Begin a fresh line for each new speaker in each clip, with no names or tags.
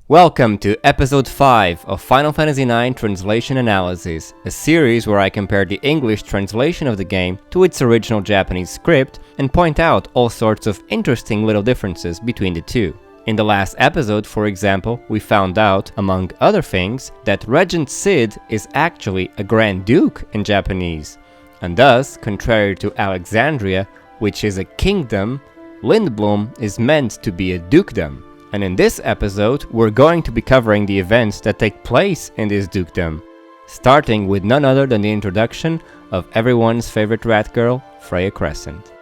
Welcome to episode 5 of Final Fantasy IX Translation Analysis, a series where I compare the English translation of the game to its original Japanese script and point out all sorts of interesting little differences between the two. In the last episode, for example, we found out, among other things, that Regent Cid is actually a Grand Duke in Japanese, and thus, contrary to Alexandria, which is a kingdom, Lindblum is meant to be a dukedom. And in this episode, we're going to be covering the events that take place in this dukedom, starting with none other than the introduction of everyone's favorite rat girl, Freya Crescent.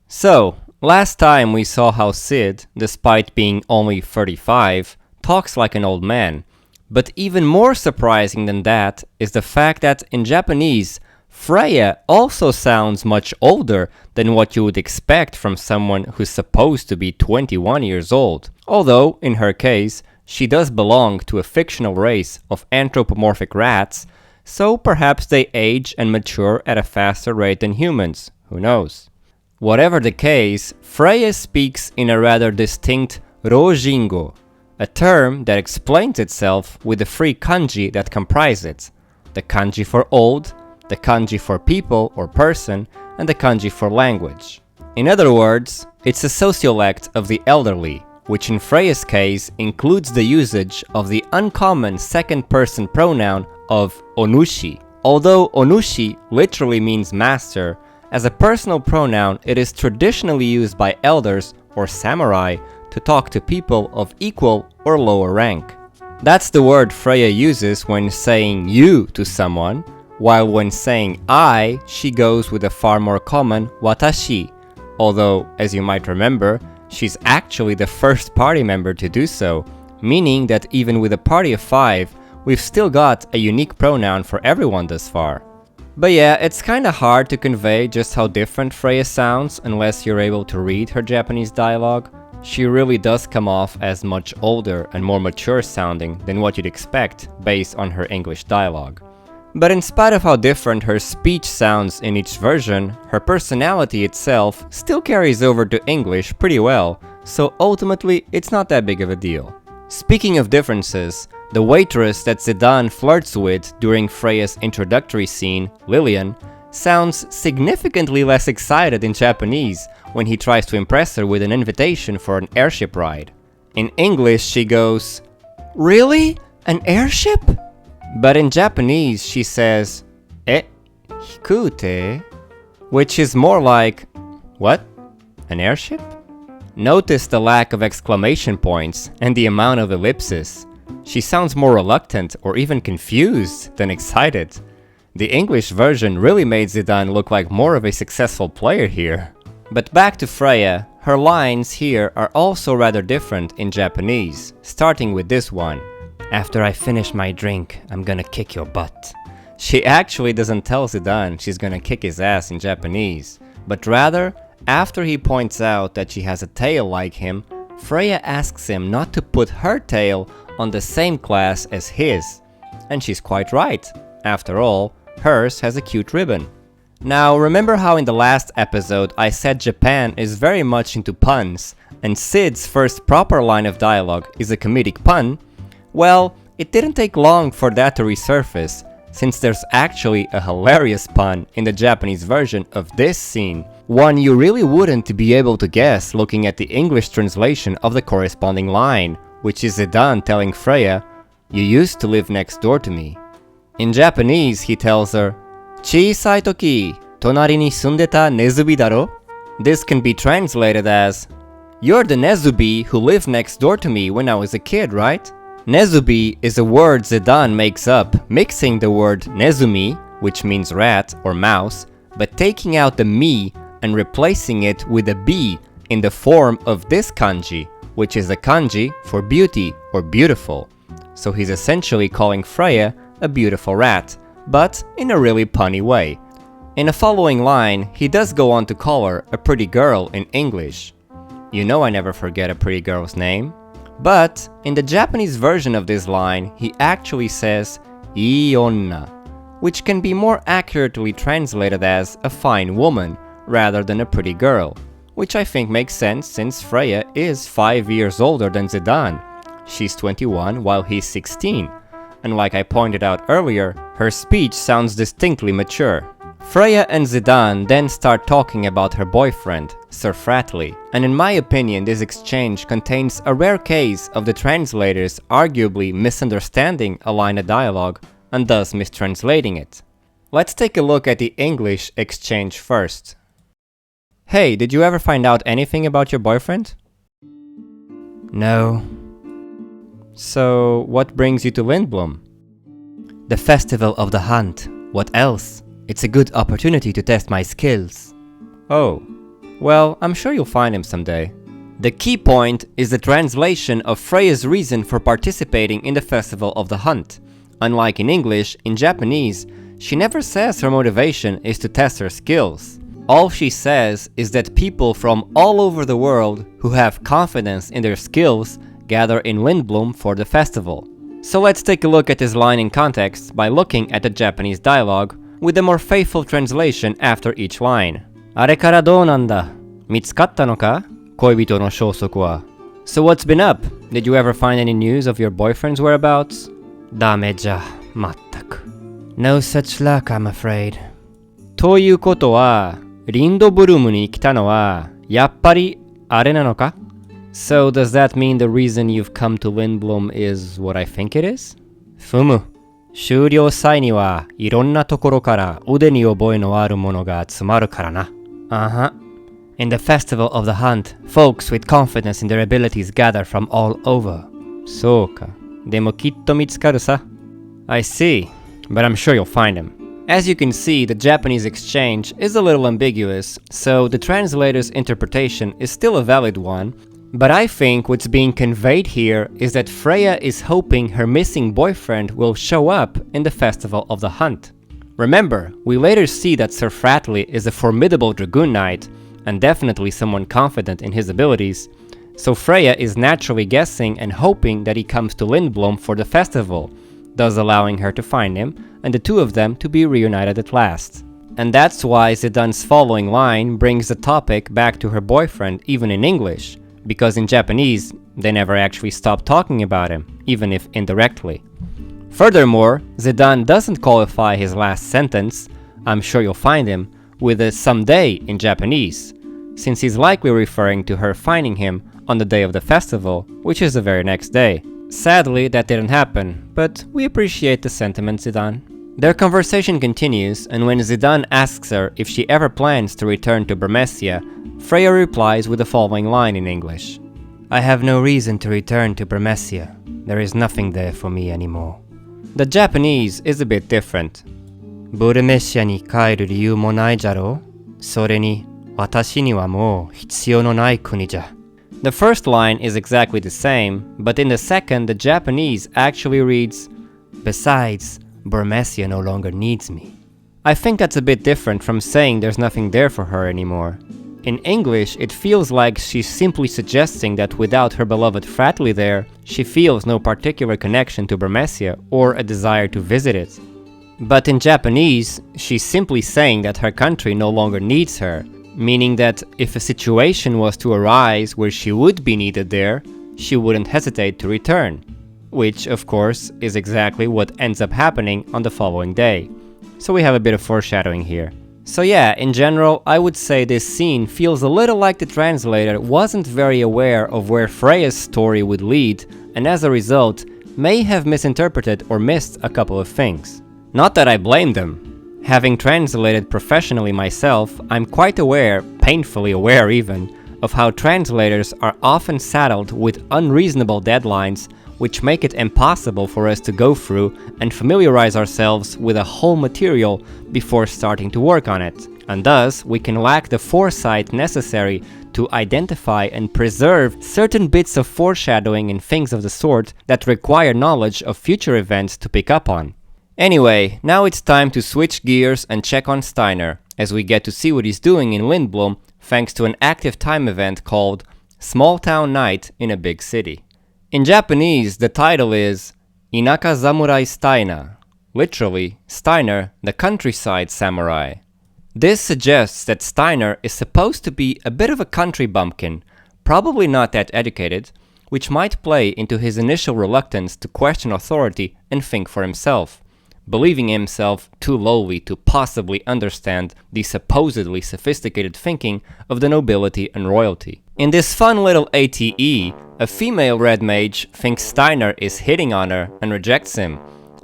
So, last time we saw how Cid, despite being only 35, talks like an old man. But even more surprising than that is the fact that in Japanese, Freya also sounds much older than what you would expect from someone who's supposed to be 21 years old. Although, in her case, she does belong to a fictional race of anthropomorphic rats, so perhaps they age and mature at a faster rate than humans, who knows. Whatever the case, Freya speaks in a rather distinct rojingo, a term that explains itself with the three kanji that comprise it: the kanji for old, the kanji for people or person, and the kanji for language. In other words, it's a sociolect of the elderly, which in Freya's case includes the usage of the uncommon second-person pronoun of onushi. Although onushi literally means master, as a personal pronoun it is traditionally used by elders or samurai to talk to people of equal or lower rank. That's the word Freya uses when saying you to someone, while when saying I, she goes with a far more common watashi, although, as you might remember, she's actually the first party member to do so, meaning that even with a party of 5, we've still got a unique pronoun for everyone thus far. But yeah, it's kinda hard to convey just how different Freya sounds unless you're able to read her Japanese dialogue. She really does come off as much older and more mature sounding than what you'd expect based on her English dialogue. But in spite of how different her speech sounds in each version, her personality itself still carries over to English pretty well, so ultimately it's not that big of a deal. Speaking of differences, the waitress that Zidane flirts with during Freya's introductory scene, Lillian, sounds significantly less excited in Japanese when he tries to impress her with an invitation for an airship ride. In English she goes, "Really? An airship?" But in Japanese she says, hikute, which is more like, what? An airship? Notice the lack of exclamation points and the amount of ellipses. She sounds more reluctant or even confused than excited. The English version really made Zidane look like more of a successful player here. But back to Freya, her lines here are also rather different in Japanese, starting with this one. "After I finish my drink, I'm gonna kick your butt." She actually doesn't tell Zidane she's gonna kick his ass in Japanese, but rather, after he points out that she has a tail like him, Freya asks him not to put her tail on the same class as his. And she's quite right. After all, hers has a cute ribbon. Now, remember how in the last episode I said Japan is very much into puns, and Cid's first proper line of dialogue is a comedic pun? Well, it didn't take long for that to resurface, since there's actually a hilarious pun in the Japanese version of this scene, one you really wouldn't be able to guess looking at the English translation of the corresponding line, which is Zidane telling Freya, "You used to live next door to me." In Japanese, he tells her, "Chisai toki, tonari ni sundeta nezubi daro?" This can be translated as, "You're the nezubi who lived next door to me when I was a kid, right?" Nezubi is a word Zidane makes up, mixing the word nezumi, which means rat or mouse, but taking out the mi and replacing it with a b in the form of this kanji, which is a kanji for beauty or beautiful. So he's essentially calling Freya a beautiful rat, but in a really punny way. In the following line, he does go on to call her a pretty girl in English. You know I never forget a pretty girl's name. But in the Japanese version of this line, he actually says "ii onna," which can be more accurately translated as a fine woman rather than a pretty girl, which I think makes sense since Freya is 5 years older than Zidane. She's 21 while he's 16, and like I pointed out earlier, her speech sounds distinctly mature. Freya and Zidane then start talking about her boyfriend, Sir Fratley, and in my opinion this exchange contains a rare case of the translators arguably misunderstanding a line of dialogue and thus mistranslating it. Let's take a look at the English exchange first. Hey, did you ever find out anything about your boyfriend? No. So, what brings you to Lindblum? The Festival of the Hunt. What else? It's a good opportunity to test my skills. Oh, well, I'm sure you'll find him someday. The key point is the translation of Freya's reason for participating in the Festival of the Hunt. Unlike in English, in Japanese, she never says her motivation is to test her skills. All she says is that people from all over the world who have confidence in their skills gather in Lindblum for the festival. So let's take a look at this line in context by looking at the Japanese dialogue, with a more faithful translation after each line. あれからどうなんだ? 見つかったのか? 恋人の消息は? So what's been up? Did you ever find any news of your boyfriend's whereabouts? ダメじゃ、まったく. No such luck, I'm afraid. ということは、リンドブルムに来たのは、やっぱりあれなのか? So does that mean the reason you've come to Lindblum is what I think it is? ふむ。終了際にはいろんなところから腕に覚えのあるものが集まるからな。Uh-huh. In the Festival of the Hunt, folks with confidence in their abilities gather from all over. そうか。でもきっと見つかるさ。I see, but I'm sure you'll find him. As you can see, the Japanese exchange is a little ambiguous, so the translator's interpretation is still a valid one. But I think what's being conveyed here is that Freya is hoping her missing boyfriend will show up in the Festival of the Hunt. Remember, we later see that Sir Fratley is a formidable dragoon knight, and definitely someone confident in his abilities, so Freya is naturally guessing and hoping that he comes to Lindblum for the festival, thus allowing her to find him, and the two of them to be reunited at last. And that's why Zidane's following line brings the topic back to her boyfriend even in English, because in Japanese, they never actually stop talking about him, even if indirectly. Furthermore, Zidane doesn't qualify his last sentence, I'm sure you'll find him, with a someday in Japanese, since he's likely referring to her finding him on the day of the festival, which is the very next day. Sadly, that didn't happen, but we appreciate the sentiment, Zidane. Their conversation continues, and when Zidane asks her if she ever plans to return to Bermesia, Freya replies with the following line in English. I have no reason to return to Bermesia. There is nothing there for me anymore. The Japanese is a bit different. ブルメシアに帰る理由もないじゃろう? それに、私にはもう必要のない国じゃ. The first line is exactly the same, but in the second, the Japanese actually reads, Besides, Bermesia no longer needs me. I think that's a bit different from saying there's nothing there for her anymore. In English, it feels like she's simply suggesting that without her beloved Fratley there, she feels no particular connection to Bermesia or a desire to visit it. But in Japanese, she's simply saying that her country no longer needs her, meaning that if a situation was to arise where she would be needed there, she wouldn't hesitate to return. Which, of course, is exactly what ends up happening on the following day. So we have a bit of foreshadowing here. So yeah, in general, I would say this scene feels a little like the translator wasn't very aware of where Freya's story would lead, and as a result, may have misinterpreted or missed a couple of things. Not that I blame them. Having translated professionally myself, I'm quite aware, painfully aware even, of how translators are often saddled with unreasonable deadlines which make it impossible for us to go through and familiarize ourselves with a whole material before starting to work on it. And thus, we can lack the foresight necessary to identify and preserve certain bits of foreshadowing and things of the sort that require knowledge of future events to pick up on. Anyway, now it's time to switch gears and check on Steiner, as we get to see what he's doing in Lindblum thanks to an active time event called Small Town Night in a Big City. In Japanese, the title is Inaka Samurai Steiner, literally, Steiner, the countryside samurai. This suggests that Steiner is supposed to be a bit of a country bumpkin, probably not that educated, which might play into his initial reluctance to question authority and think for himself, believing himself too lowly to possibly understand the supposedly sophisticated thinking of the nobility and royalty. In this fun little ATE, a female red mage thinks Steiner is hitting on her and rejects him,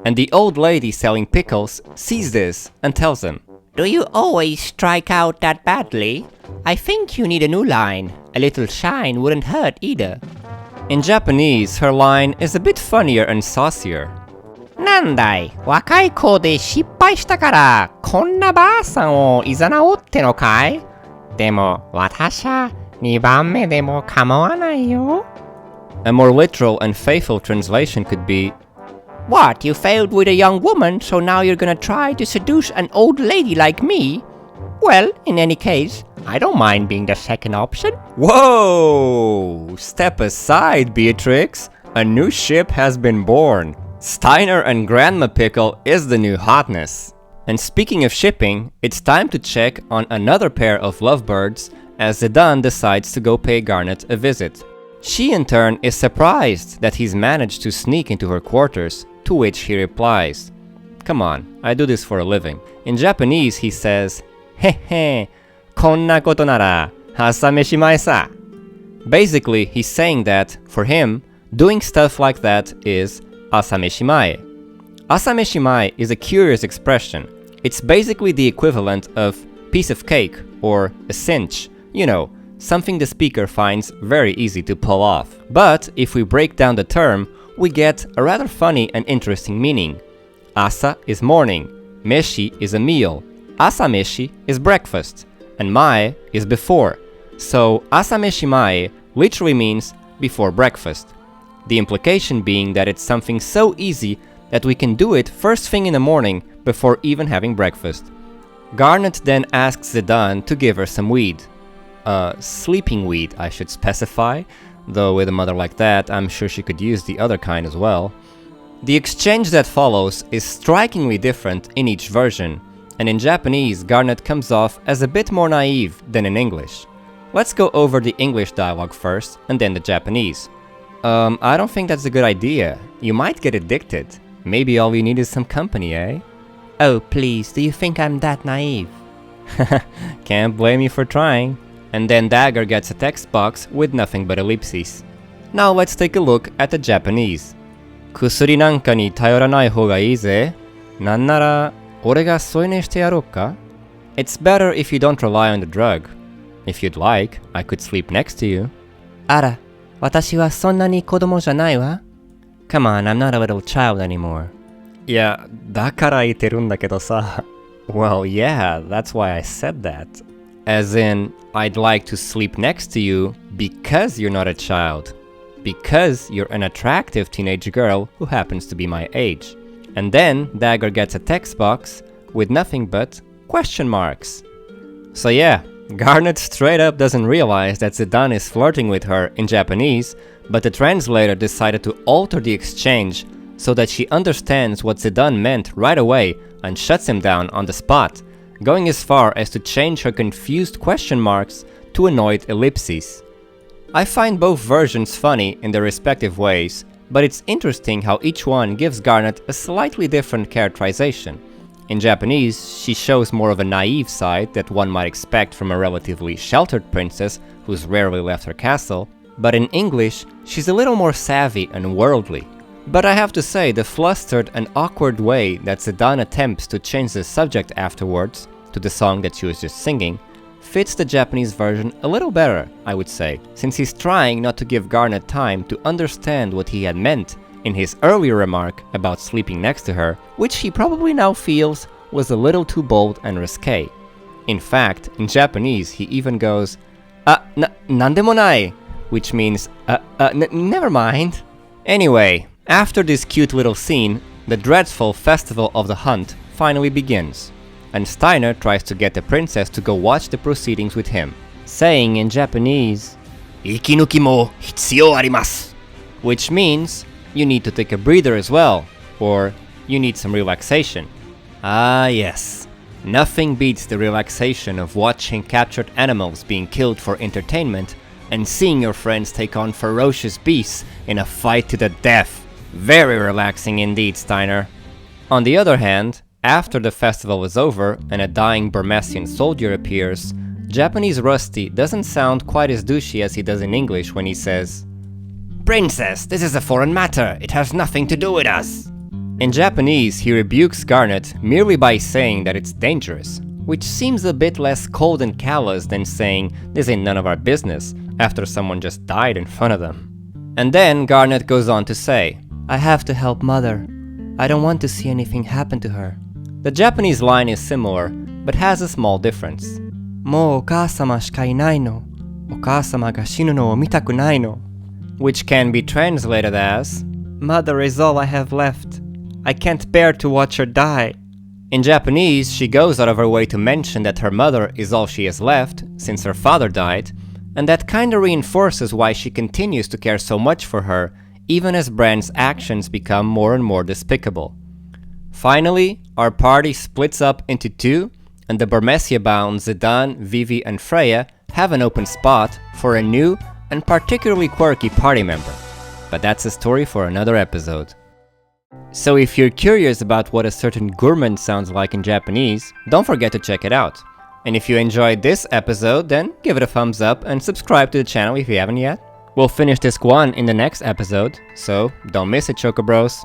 and the old lady selling pickles sees this and tells him,
"Do you always strike out that badly? I think you need a new line. A little shine wouldn't hurt either."
In Japanese, her line is a bit funnier and saucier.
なんだい、若い子で失敗したからこんなばあさんをいざなおってのかい？でも私は2番目でも構わないよ。
A more literal and faithful translation could be,
What, you failed with a young woman, so now you're gonna try to seduce an old lady like me? Well, in any case, I don't mind being the second option.
Whoa! Step aside, Beatrix! A new ship has been born. Steiner and Grandma Pickle is the new hotness. And speaking of shipping, it's time to check on another pair of lovebirds as Zidane decides to go pay Garnet a visit. She in turn is surprised that he's managed to sneak into her quarters, to which he replies, "Come on, I do this for a living." In Japanese he says, "Hehe, konna koto nara hasame shimae sa." Basically, he's saying that, for him, doing stuff like that is asame shimae. Asame shimae is a curious expression. It's basically the equivalent of piece of cake or a cinch, you know, something the speaker finds very easy to pull off. But if we break down the term, we get a rather funny and interesting meaning. Asa is morning, meshi is a meal, asameshi is breakfast, and mae is before. So asameshi mae literally means before breakfast. The implication being that it's something so easy that we can do it first thing in the morning before even having breakfast. Garnet then asks Zidane to give her some weed. Sleeping weed, I should specify, though with a mother like that, I'm sure she could use the other kind as well. The exchange that follows is strikingly different in each version, and in Japanese, Garnet comes off as a bit more naive than in English. Let's go over the English dialogue first, and then the Japanese. I don't think that's a good idea. You might get addicted. Maybe all you need is some company, eh?
Oh, please, do you think I'm that naive?
Can't blame you for trying. And then Dagger gets a text box with nothing but ellipses. Now let's take a look at the Japanese. 薬なんかに頼らない方がいいぜ。なんなら、俺が添い寝してやろうか? It's better if you don't rely on the drug. If you'd like, I could sleep next to you.
あら、私はそんなに子供じゃないわ。Come on, I'm not a little child anymore.
いや、だから言ってるんだけどさ。Well, yeah, that's why I said that. As in, I'd like to sleep next to you because you're not a child. Because you're an attractive teenage girl who happens to be my age. And then Dagger gets a text box with nothing but question marks. So yeah, Garnet straight up doesn't realize that Zidane is flirting with her in Japanese, but the translator decided to alter the exchange so that she understands what Zidane meant right away and shuts him down on the spot, going as far as to change her confused question marks to annoyed ellipses. I find both versions funny in their respective ways, but it's interesting how each one gives Garnet a slightly different characterization. In Japanese, she shows more of a naive side that one might expect from a relatively sheltered princess who's rarely left her castle, but in English, she's a little more savvy and worldly. But I have to say, the flustered and awkward way that Zidane attempts to change the subject afterwards, to the song that she was just singing, fits the Japanese version a little better, I would say, since he's trying not to give Garnet time to understand what he had meant in his earlier remark about sleeping next to her, which he probably now feels was a little too bold and risque. In fact, in Japanese he even goes, nandemo nai, which means, never mind. Anyway, after this cute little scene, the dreadful Festival of the Hunt finally begins, and Steiner tries to get the princess to go watch the proceedings with him, saying in Japanese, "Ikinuki mo hitsuyou arimasu," which means, you need to take a breather as well, or you need some relaxation. Ah yes, Nothing beats the relaxation of watching captured animals being killed for entertainment and seeing your friends take on ferocious beasts in a fight to the death. Very relaxing indeed, Steiner. On the other hand, after the festival is over and a dying Burmesian soldier appears, Japanese Rusty doesn't sound quite as douchey as he does in English when he says, "Princess, this is a foreign matter, it has nothing to do with us." In Japanese, he rebukes Garnet merely by saying that it's dangerous, which seems a bit less cold and callous than saying this ain't none of our business after someone just died in front of them. And then Garnet goes on to say, "I have to help Mother. I don't want to see anything happen to her." The Japanese line is similar, but has a small difference. "Mou okasama shika inai no. Okasama ga shinu no o mitaku nai no." Which can be translated as, "Mother is all I have left. I can't bear to watch her die." In Japanese, she goes out of her way to mention that her mother is all she has left, since her father died, and that kinda reinforces why she continues to care so much for her, even as Bran's actions become more and more despicable. Finally, our party splits up into two, and the Burmesia-bound Zidane, Vivi, and Freya have an open spot for a new and particularly quirky party member. But that's a story for another episode. So if you're curious about what a certain gourmand sounds like in Japanese, don't forget to check it out. And if you enjoyed this episode, then give it a thumbs up and subscribe to the channel if you haven't yet. We'll finish Disc 1 in the next episode, so don't miss it, Choco Bros.